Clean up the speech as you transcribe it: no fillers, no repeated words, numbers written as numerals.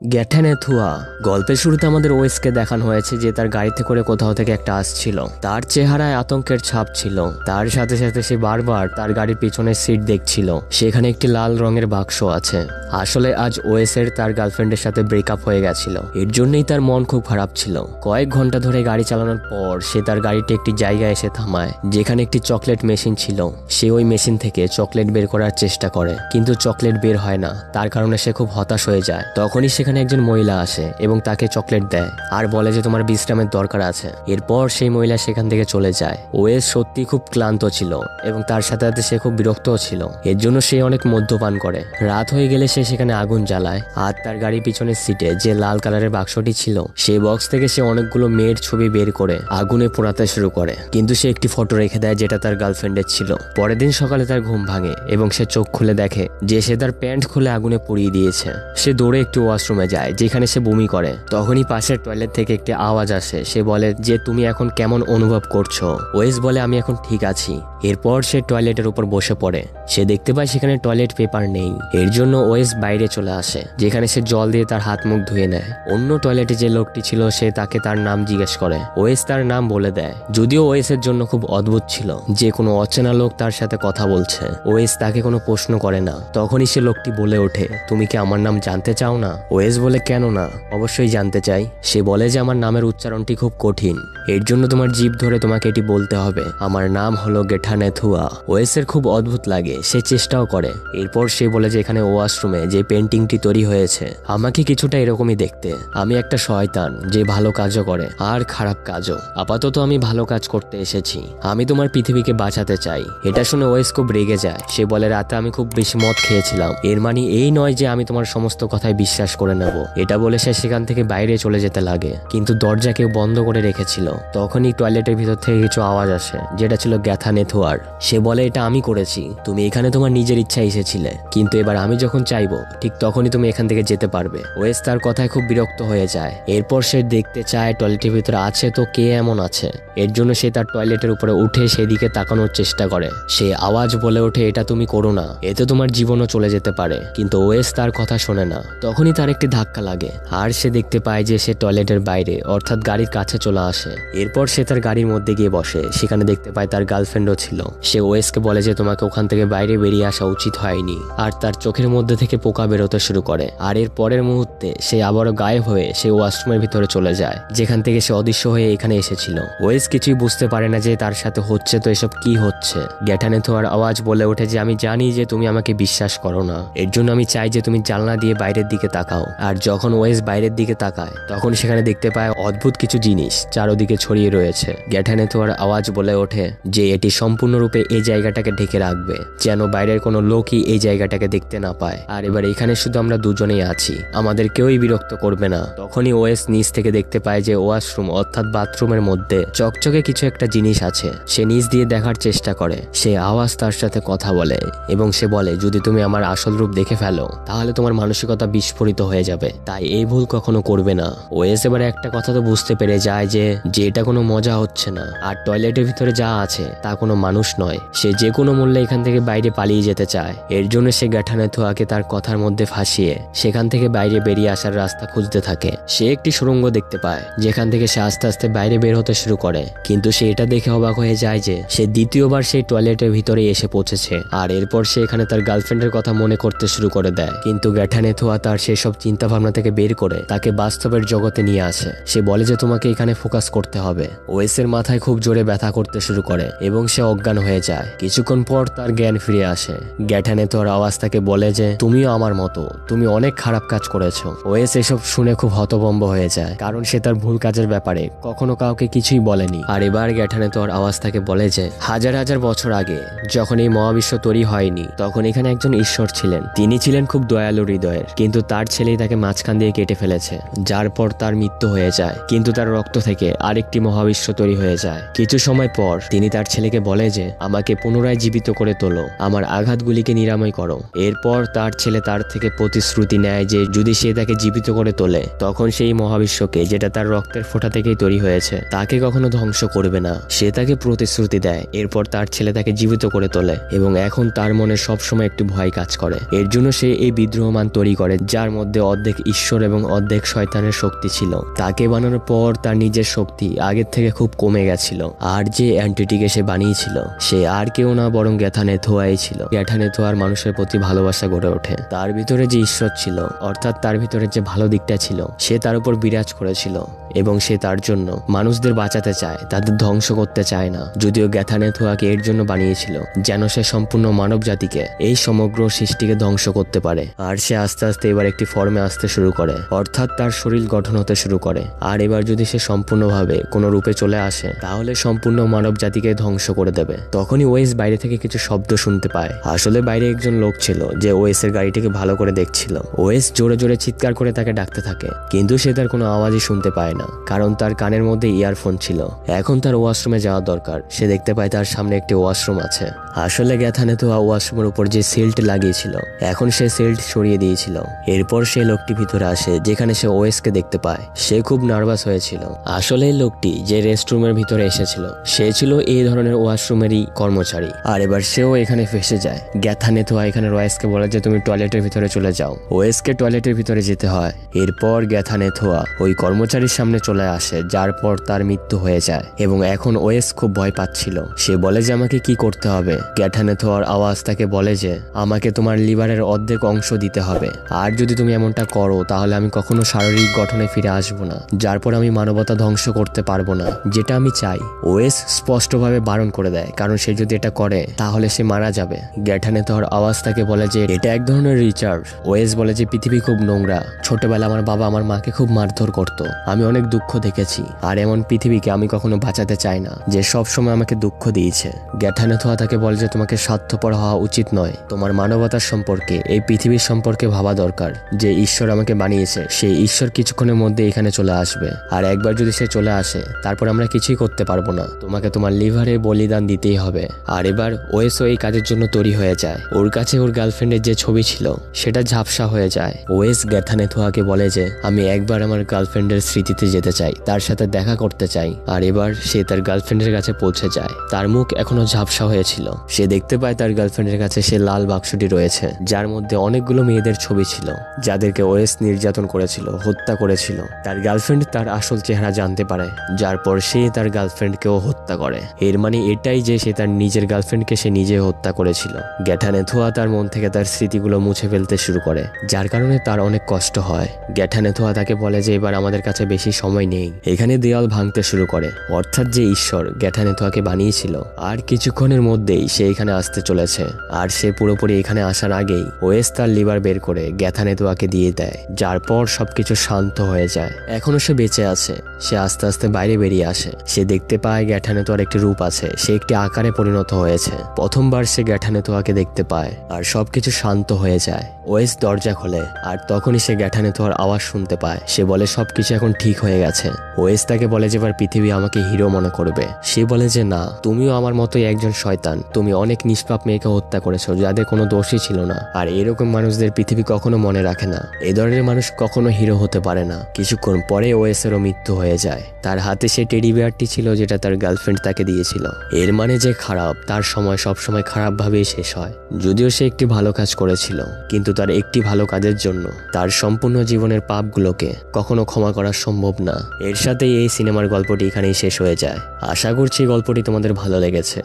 গ্যাঠানে থুয়া গল্পের শুরুতে আমাদের ওয়েসকে দেখানো হয়েছে যে তার গাড়িতে করে কোথাও থেকে একটা আসছিল। তার চেহারায় আতঙ্কের ছাপ ছিল। তার সাথে সাথে সে বারবার তার গাড়ির পিছনের সিট দেখছিল। সেখানে একটি লাল রঙের বাক্স আছে। আসলে আজ ওয়েসের তার গার্লফ্রেন্ডের সাথে ব্রেকআপ হয়ে গেছিল। এর জন্যই তার মন খুব খারাপ ছিল। কয়েক ঘন্টা ধরে গাড়ি চালানোর পর সে তার গাড়িটি একটি জায়গায় এসে থামায় যেখানে একটি চকলেট মেশিন ছিল। সে ওই মেশিন থেকে চকলেট বের করার চেষ্টা করে, কিন্তু চকলেট বের হয় না। তার কারণে সে খুব হতাশ হয়ে যায়। তখনই সেখানে একজন মহিলা আসে এবং তাকে চকলেট দেয় আর বলে যে তোমার বিশ্রামের দরকার আছে। এরপর সেই মহিলা সেখান থেকে চলে যায়। ওয়েস সত্যি খুব ক্লান্ত ছিল এবং তার সাথে সাথে সে খুব বিরক্তও ছিল। এর জন্য সে অনেক মদ্যপান করে। রাত হয়ে গেলে সে সেখানে আগুন জ্বালায় আর তার গাড়ির পিছনের সিটে যে লাল কালারের বাক্সটি ছিল সেই বক্স থেকে সে অনেকগুলো মেয়ের ছবি বের করে আগুনে পোড়াতে শুরু করে। কিন্তু সে একটি ফটো রেখে দেয় যেটা তার গার্লফ্রেন্ডের ছিল। পরের দিন সকালে তার ঘুম ভাঙে এবং সে চোখ খুলে দেখে যে সে তার প্যান্ট খুলে আগুনে পুড়িয়ে দিয়েছে। সে দৌড়ে একটি ওয়াশরুমে যায় যেখানে সে বমি করে। তখনই পাশের টয়লেট থেকে একটি আওয়াজ আসে। সে বলে যে তুমি এখন কেমন অনুভব করছো? ওয়েস বলে আমি এখন ঠিক আছি। এরপর সে টয়লেটের উপর বসে পড়ে। সে দেখতে পায় সেখানে টয়লেট পেপার নেই। এর জন্য ওয়েস বাইরে চলে আসে যেখানে সে জল দিয়ে তার হাত মুখ ধুয়ে নেয়। অন্য টয়লেটে যে লোকটি ছিল সে তাকে তার নাম জিজ্ঞেস করে। ওয়েস তার নাম বলে দেয়। যদিও ওয়েসের জন্য খুব অদ্ভুত ছিল যে কোনো অচেনা লোক তার সাথে কথা বলছে। ওয়েস তাকে কোনো প্রশ্ন করে না। তখনই সে লোকটি বলে ওঠে তুমি কি আমার নাম জানতে চাও না? ওয়েস বলে কেন না, অবশ্যই জানতে চাই। সে বলে যে আমার নামের উচ্চারণটি খুব কঠিন, এর জন্য তোমার জিভ ধরে তোমাকে এটি বলতে হবে। আমার নাম হলো গেঠানে থুয়া। ওয়েসের খুব অদ্ভুত লাগে। সে চেষ্টাও করে। এরপর সে বলে যে এখানে ওয়াশরুমে যে পেন্টিংটি তৈরি হয়েছে আমাকে কিছুটা এরকমই দেখতে। আমি একটা শয়তান যে ভালো কাজও করে আর খারাপ কাজও। আপাতত আমি ভালো কাজ করতে এসেছি। আমি তোমার পৃথিবীকে বাঁচাতে চাই। এটা শুনে ওয়েস খুব রেগে যায়। সে বলে রাতে আমি খুব বেশি মদ খেয়েছিলাম, এর মানে এই নয় যে আমি তোমার সমস্ত কথায় বিশ্বাস করে নেব। এটা বলে সে সেখান থেকে বাইরে চলে যেতে লাগে, কিন্তু দরজা কেউ বন্ধ করে রেখেছিল। তখনই টয়লেটের ভিতর থেকে কিছু আওয়াজ আসে যেটা ছিল গ্যাথানে থুয়ার। সে বলে এটা আমি করেছি। তুমি এখানে তোমার নিজের ইচ্ছা এসেছিলে, কিন্তু এবার আমি যখন চাইবো ঠিক তখনই তুমি এখান থেকে যেতে পারবে। ওয়েস তার কথায় খুব বিরক্ত হয়ে যায়। এরপর সে দেখতে চায় টয়লেটের ভিতরে আছে তো কে এমন আছে। এর জন্য সে তার টয়লেটের উপরে উঠে সেদিকে তাকানোর চেষ্টা করে। সে আওয়াজ বলে ওঠে এটা তুমি করো না, এতে তোমার জীবনও চলে যেতে পারে। কিন্তু ওয়েস তার কথা শোনে না। তখনই তার একটি ধাক্কা লাগে আর সে দেখতে পায় যে সে টয়লেটের বাইরে অর্থাৎ গাড়ির কাছে চলে আসে। এরপর সে তার গাড়ির মধ্যে গিয়ে বসে। সেখানে দেখতে পায় তার গার্লফ্রেন্ডও ছিল। সে ওয়েসকে বলে যে তোমাকে ওখান থেকে বাইরে বেরিয়ে আসা উচিত হয়নি। আর তার চোখের মধ্যে থেকে পোকা বেরোতে শুরু করে। আর এর পরের মুহূর্তে সে আবারও গায়েব হয়ে সে ওয়াশরুমের ভিতরে চলে যায় যেখান থেকে সে অদৃশ্য হয়ে এখানে এসেছিল। ওয়েস কিছুই বুঝতে পারে না যে তার সাথে হচ্ছে তো এসব কি হচ্ছে। গ্যাঠানে থোয়ার আওয়াজ বলে ওঠে যে আমি জানি যে তুমি আমাকে বিশ্বাস করো না, এর জন্য আমি চাই যে তুমি জানলা দিয়ে বাইরের দিকে তাকাও। আর যখন ওয়েস বাইরের দিকে তাকায় তখন সেখানে দেখতে পায় অদ্ভুত কিছু জিনিস চারদিকে ছড়িয়ে রয়েছে। গ্যাঠানে থোয়ার আওয়াজ বলে ওঠে যে এটি সম্পূর্ণরূপে এই জায়গাটাকে ঢেকে রাখবে যেন বাইরের কোনো লোকই এই জায়গাটাকে দেখতে না পায়। আর এবার এখানে শুধু আমরা দুজনেই আছি, আমাদের কেউই বিরক্ত করবে না। তখনই ওয়েস নিচ থেকে দেখতে পায় যে ওয়াশরুম অর্থাৎ বাথরুমের মধ্যে চকচকে কিছু একটা জিনিস আছে। সে নিচ দিয়ে দেখার চেষ্টা করে। সে আওয়াজ তার সাথে কথা বলে এবং সে বলে যদি তুমি আমার আসল রূপ দেখে ফেলো তাহলে তোমার মানসিকতা বিস্ফোরিত হয়ে যাবে, তাই এই ভুল কখনো করবে না। ওয়েস এবারে একটা কথা তো বুঝতে পেরে যায় যে এটা কোনো মজা হচ্ছে না আর টয়লেটের ভিতরে যা আছে তা কোনো মানুষ নয়। সে যে কোনো মূল্যে এখান থেকে বাইরে পালিয়ে যেতে চায়। এর জন্য সে গ্যাঠানে থোয়াকে তার কথার মধ্যে ফাঁসিয়ে সেখান থেকে বাইরে বেরিয়ে আসার রাস্তা খুঁজতে থাকে। সে একটি সুড়ঙ্গ দেখতে পায় যেখান থেকে সে আস্তে আস্তে বাইরে বের হতে শুরু করে, কিন্তু সে এটা দেখে অবাক হয়ে যায় যে সে দ্বিতীয়বার সেই টয়লেটের ভিতরে এসে পৌঁছেছে। আর এরপর সে এখানে তার গার্লফ্রেন্ডের কথা মনে করতে শুরু করে দেয়, কিন্তু গ্যাঠানে থোয়া তার সেসব চিন্তা ভাবনা থেকে বের করে তাকে বাস্তবের জগতে নিয়ে আসে। সে বলে যে তোমাকে এখানে ফোকাস করতে হবে। ওয়েসের মাথায় খুব জোরে ব্যথা করতে শুরু করে এবং সে অজ্ঞান হয়ে যায়। কিছুক্ষণ পর তার জ্ঞান ফিরে আসে। গ্যাঠানে তোর আওয়াজ তাকে বলে যে তুমিও আমার মতো, তুমি অনেক খারাপ কাজ করেছো। ওয়েস এসব শুনে খুব হতভম্ব হয়ে যায়, কারণ সে তার ভুল কাজের ব্যাপারে কখনো কাউকে কিছুই বলেনি। আর এবার গ্যাঠানে তোর আওয়াজ তাকে বলে যে হাজার হাজার বছর আগে যখন এই মহাবিশ্ব তৈরি হয়নি তখন এখানে একজন ঈশ্বর ছিলেন। তিনি ছিলেন খুব দয়ালু হৃদয়ের, কিন্তু তার ছেলেই তাকে মাঝখান দিয়ে কেটে ফেলেছে, যার পর তার মৃত্যু হয়ে যায়। কিন্তু তার রক্ত থেকে আরেকটি মহাবিশ্ব তৈরি হয়ে যায়। কিছু সময় পর তিনি তার ছেলেকে বলে যে আমাকে পুনরায় জীবিত করে তোলো, আমার আঘাতগুলিকে নিরাময় করো। এরপর তার ছেলে তার থেকে প্রতিশ্রুতি নেয় যে যদি সে তাকে জীবিত করে তোলে তখন সেই মহাবিশ্বকে, যেটা তার রক্তের ফোঁটা থেকেই তৈরি হয়েছে, তাকে কখনো ধ্বংস করবে না। সে তাকে প্রতিশ্রুতি দেয়। এরপর তার ছেলে তাকে জীবিত করে তোলে এবং এখন তার মনে সবসময় একটু ভয় কাজ করে। এর জন্য সে এই বিদ্রোহমান তৈরি করে যার মধ্যে অর্ধেক ঈশ্বর এবং অর্ধেক শয়তানের শক্তি ছিল। তাকে বানানোর পর তার নিজের শক্তি আগের থেকে খুব কমে গেছিল। আর যে অ্যান্টিটিকে সে বানিয়েছিল সে আর কেউ না বরং গ্যাথানেথোয়াই ছিল। গ্যাথানেথোয়ার মানুষের প্রতি ভালোবাসা গড়ে ওঠে। তার ভিতরে যে ঈশ্বর ছিল, অর্থাৎ তার ভিতরে যে ভালো দিকটা ছিল, সে তার উপর বিরাজ করেছিল এবং সে তার জন্য মানুষদের বাঁচাতে চায়, তাদের ধ্বংস করতে চায় না। যদিও গ্যাথানেথোয়াকে এর জন্য বানিয়েছিল যেন সে সম্পূর্ণ মানব জাতিকে, এই সমগ্র সৃষ্টিকে ধ্বংস করতে পারে। আর সে আস্তে আস্তে এবার একটি ফর্মে আসতে শুরু করে, অর্থাৎ তার শরীর গঠন হতে শুরু করে। আর এবার যদি সে সম্পূর্ণভাবে কোনো রূপে চলে আসে তাহলে সম্পূর্ণ মানব জাতিকে ধ্বংস করে দেবে। তখনই ওয়েস বাইরে থেকে কিছু শব্দ শুনতে পায়। আসলে বাইরে একজন লোক ছিল যে ওয়েসের গাড়িটিকে ভালো করে দেখছিল। ওয়েস জোরে জোরে চিৎকার করে তাকে ডাকতে থাকে, কিন্তু সে তার কোনো আওয়াজই শুনতে পায় না, কারণ তার কানের মধ্যে ইয়ারফোন ছিল। এখন তার ওয়াশরুমে যাওয়া দরকার। সে দেখতে পায় তার সামনে একটি ওয়াশরুম আছে। আসলে গ্যাথানেথোয়া ওয়াশরুমের উপর যে সিল্ট লাগিয়েছিল, এখন সে সিল্ট সরিয়ে দিয়েছিল। এরপর সে লোকটি ভিতরে আসে, যেখানে সে ওয়েসকে দেখতে পায়। সে খুব নার্ভাস হয়েছিল। আসলে এই লোকটি যে রেস্টরুমের ভিতরে এসেছিল সে ছিল এই ধরনের ওয়াশরুমেরই কর্মচারী। আর এবার সেও এখানে ফেসে যায়। গ্যাথানেথোয়া এখানে ওয়েসকে বলে যে তুমি টয়লেটের ভিতরে চলে যাও। ওয়েসকে টয়লেটের ভিতরে যেতে হয়। এরপর গ্যাথানেথোয়া ওই কর্মচারীর সামনে চলে আসে, যার পর তার মৃত্যু হয়ে যায়। এবং এখন ওয়েস খুব ভয় পাচ্ছিল। সে বলে যে আমাকে কি করতে হবে। গ্যাথানেথোয়ার আওয়াজ তাকে বলে যে আমাকে তোমার লিভারের অর্ধেক অংশ দিতে হবে, আর যদি তুমি এমনটা করো তাহলে আমি কখনো শারীরিক গঠনে ফিরে আসবো না, যার পর আমি মানবতা ধ্বংস করতে পারবো না, যেটা আমি চাই। ওয়েস স্পষ্টভাবে বারণ করে দেয়, কারণ সে যদি এটা করে তাহলে সে মারা যাবে। গ্যাথানেথোয়ার আওয়াজ তাকে বলে যে এটা এক ধরনের রিচার্জ। ওয়েস বলে যে পৃথিবী খুব নোংরা। ছোটবেলা আমার বাবা আমার মাকে খুব মারধর করতো, আমি অনেক দুঃখ দেখেছি, আর এমন পৃথিবীকে আমি কখনো বাঁচাতে চাই না যে সব সময় আমাকে দুঃখ দিয়েছে। গ্যাথানেথোয়া তাকে বলে যে তোমাকে স্বার্থপর হওয়া উচিত নয়, তোমার মানবতার সম্পর্কে, এই পৃথিবীর সম্পর্কে ভাবা দরকার। যে ঈশ্বর আমাকে বানিয়েছে সেই ঈশ্বর কিছুক্ষণের মধ্যে এখানে চলে আসবে, আর একবার যদি সে চলে আসে তারপর আমরা কিছুই করতে পারবো না, তোমাকে তোমার লিভারে বলিদান দিতেই হবে। আর এবার ওয়েসও এই কাজের জন্য তৈরি হয়ে যায়। ওর কাছে ওর গার্লফ্রেন্ডের যে ছবি ছিল সেটা ঝাপসা হয়ে যায়। ওয়েস গ্যাথানেথোয়াকে বলে যে আমি একবার আমার গার্লফ্রেন্ডের স্মৃতিতে যেতে চাই, তার সাথে দেখা করতে চাই। আর এবার সে তার গার্লফ্রেন্ডের কাছে পৌঁছে যায়। তার মুখ এখনো ঝাপসা হয়েছিল। সে দেখতে পায় তার গার্লফ্রেন্ডের কাছে সে লাল বাক্সটি রয়েছে, যার মধ্যে অনেকগুলো মেয়েদের ছবি ছিল যাদেরকে ওয়েস নির্যাতন করেছিল, হত্যা করেছিল। তার গার্লফ্রেন্ড তার আসল চেহারা জানতে পারে, যার পর সে তার গার্লফ্রেন্ডকেও হত্যা করে। এর মানে এটাই যে সে তার নিজের গার্লফ্রেন্ডকে সে নিজে হত্যা করেছিল। গ্যাথানেথোয়া তার মন থেকে তার স্মৃতিগুলো মুছে ফেলতে শুরু করে, যার কারণে তার অনেক কষ্ট হয়। গ্যাথানেথোয়া তাকে বলে যে এবার আমাদের কাছে বেশি সময় নেই। এখানে দেয়াল ভাঙতে শুরু করে, অর্থাৎ যে ঈশ্বর গ্যাথানেথোয়াকে বানিয়েছিল আর কিছুক্ষণের মধ্যেই সে এখানে আসতে চলেছে। আর সে পুরোপুরি এখানে আসার আগেই ওয়েস তার লিভার বের করে গ্যাথানেথোয়াকে দিয়ে দেয়, যার পর সবকিছু শান্ত হয়ে যায়। এখনো সে বেঁচে আছে। সে আস্তে আস্তে বাইরে বেরিয়ে আসে। সে দেখতে পায় গ্যাথানেথোয়ার একটি রূপ আছে, সে একটি আকারে পরিণত হয়েছে। প্রথমবার সে গ্যাথানেথোয়াকে দেখতে পায় আর সবকিছু শান্ত হয়ে যায়। ওয়েস দরজা খোলে আর তখনই সে গ্যাথানেথোয়ার আওয়াজ শুনতে পায়। সে বলে সবকিছু এখন ঠিক হয়ে গেছে। ওয়েস তাকে বলে যে এবার পৃথিবী আমাকে হিরো মনে করবে। সে বলে যে না, তুমিও আমার মতোই একজন শয়তান। তুমি অনেক নিষ্পাপ মেয়েকে হত্যা করেছো যাদের কোনো দোষই ছিল না, আর এরকম মানুষদের পৃথিবী কখনো মনে রাখে না। এ ধরনের মানুষ কখনো হিরো হতে পারে না। কিছুক্ষণ পরে ওয়েসেরও মৃত্যু হয়ে যায়। তার হাতে সে টেডি বিয়ারটি ছিল যেটা তার গার্লফ্রেন্ড তাকে দিয়েছিল। এর মানে যে খারাপ, তার সময় সবসময় খারাপ ভাবেই শেষ হয়। যদিও সে একটি ভালো কাজ করেছিল, কিন্তু তার একটি ভালো কাজের জন্য তার সম্পূর্ণ জীবনের পাপগুলোকে কখনো ক্ষমা করা সম্ভব না। এর সাথেই এই সিনেমার গল্পটি এখানেই শেষ হয়ে যায়। আশা করছি গল্পটি তোমাদের ভালো লেগেছে।